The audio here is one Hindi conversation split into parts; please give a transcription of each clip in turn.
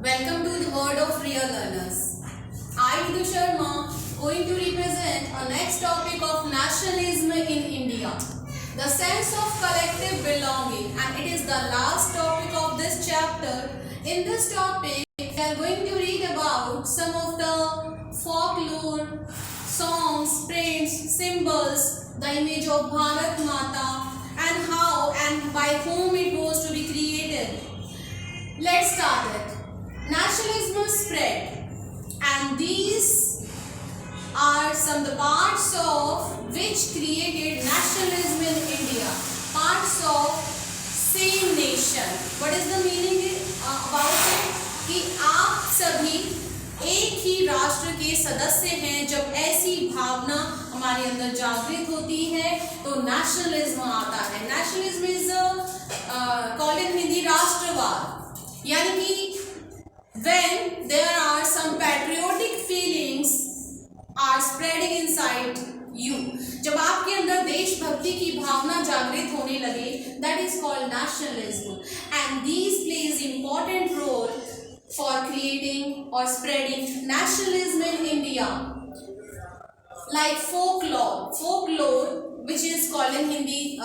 Welcome to the world of real learners. I, Vidhu Sharma, going to represent a next topic of nationalism in India. The sense of collective belonging, and it is the last topic of this chapter. In this topic, we are going to read about some of the folklore, songs, prints, symbols, the image of Bharat Mata, and how and by whom it was to be created. Let's start it. Nationalism spread, and these are some of the parts of which created nationalism in India. Parts of same nation. What is the meaning about it? कि आप सभी एक ही राष्ट्र के सदस्य हैं. जब ऐसी भावना हमारे अंदर जागृत होती है तो नेशनलिज्म आता है. Nationalism is called in Hindi राष्ट्रवाद, यानी कि when there are some patriotic feelings are spreading inside you, जब आपके अंदर देशभक्ति की भावना जागृत होने लगे, that is called nationalism, and these plays important role for creating or spreading nationalism in India. Like folklore which is called in Hindi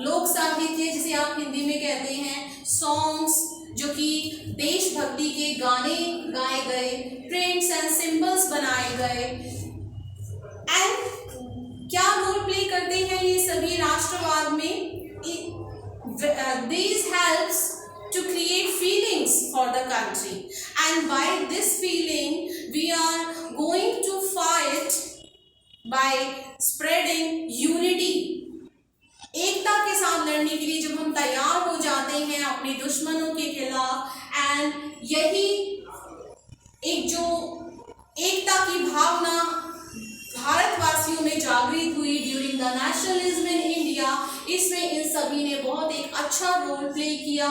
लोक साहित्य, जिसे आप हिंदी में कहते हैं, songs जो कि देशभक्ति के गाने गाए गए, प्रिंट्स एंड सिंबल्स बनाए गए, एंड क्या रोल प्ले करते हैं ये सभी राष्ट्रवाद में. These helps to create feelings for the country, and by this feeling we are going to fight by spreading unity. एकता के साथ लड़ने के लिए जब हम तैयार हो जाते हैं अपने दुश्मनों के खिलाफ, एंड यही एक जो एकता की भावना भारतवासियों में जागृत हुई during the nationalism in India, इसमें इन सभी ने बहुत एक अच्छा रोल प्ले किया.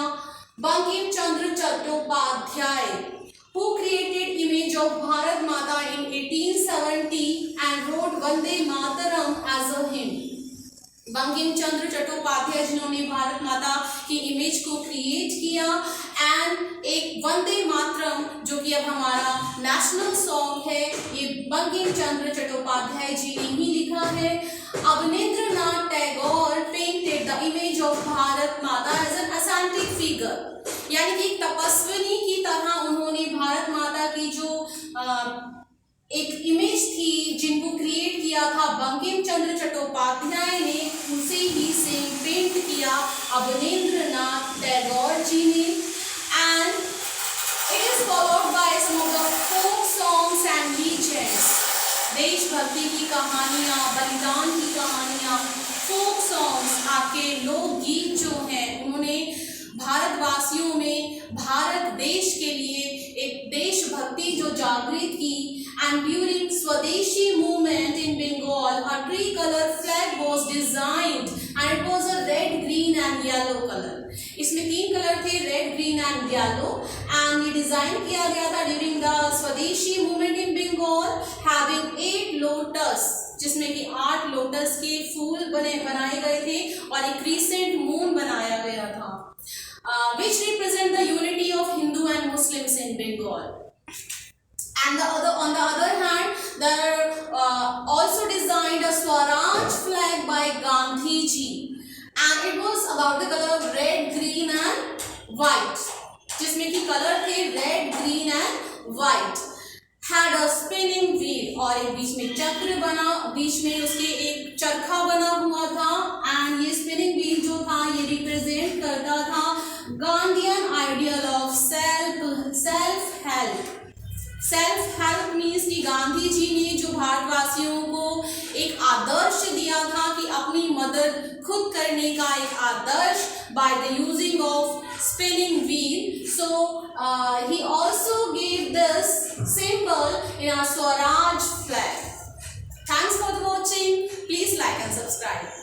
Bankim Chandra Chattopadhyay who created image of Bharat Mata in 1870 and wrote Vande Mataram as a hymn. Bankim Chandra Chattopadhyay जिन्होंने भारत माता की इमेज को क्रिएट किया, एंड एक वंदे मातरम जो कि अब हमारा नेशनल सॉन्ग है, ये बंकिम चंद्र चट्टोपाध्याय जी ने ही लिखा है. Abanindranath Tagore painted the image of Bharat माता एज एन असेंटिक फिगर, यानी कि तपस्विनी की तरह उन्होंने भारत माता की जो एक इमेज थी जिनको क्रिएट किया था बंकिम चंद्र चट्टोपाध्याय ने, उसे ही से पेंट किया अवनींद्रनाथ टैगोर जी ने. And it is followed by some of the folk songs and legends. देशभक्ति की कहानियाँ, बलिदान की कहानियाँ, फोक सॉन्ग्स, आपके लोकगीत जो हैं, उन्होंने भारतवासियों में भारत देश के लिए एक देशभक्ति जो जागृत की. And during Swadeshi movement in Bengal, a tricolor flag was designed, and it was a red, green and yellow color. इसमें 3 कलर थे, red, green and yellow, and ये डिजाइन किया गया था during the Swadeshi movement in Bengal, having 8 lotus, जिसमें कि 8 लोटस के फूल बनाए गए थे और एक क्रीसेंट मून बनाया गया था, which represent the unity of Hindu and Muslims in Bengal. And on the other hand, there also designed a Swaraj flag by Gandhi ji, and it was about the color red, green and white, जिसमें कि कलर थे red, green and white. had a spinning wheel, और एक बीच में चक्र बना, बीच में उसके एक चरखा बना हुआ था, एंड ये स्पिनिंग व्हील जो था ये रिप्रेजेंट करता था Gandhian ideal of self help. Self help means कि गांधी जी ने जो भारतवासियों को एक आदर्श दिया था कि अपनी मदद खुद करने का एक आदर्श by the using of spinning wheel. So he also gave this symbol in our Swaraj flag. Thanks for watching. Please like and subscribe.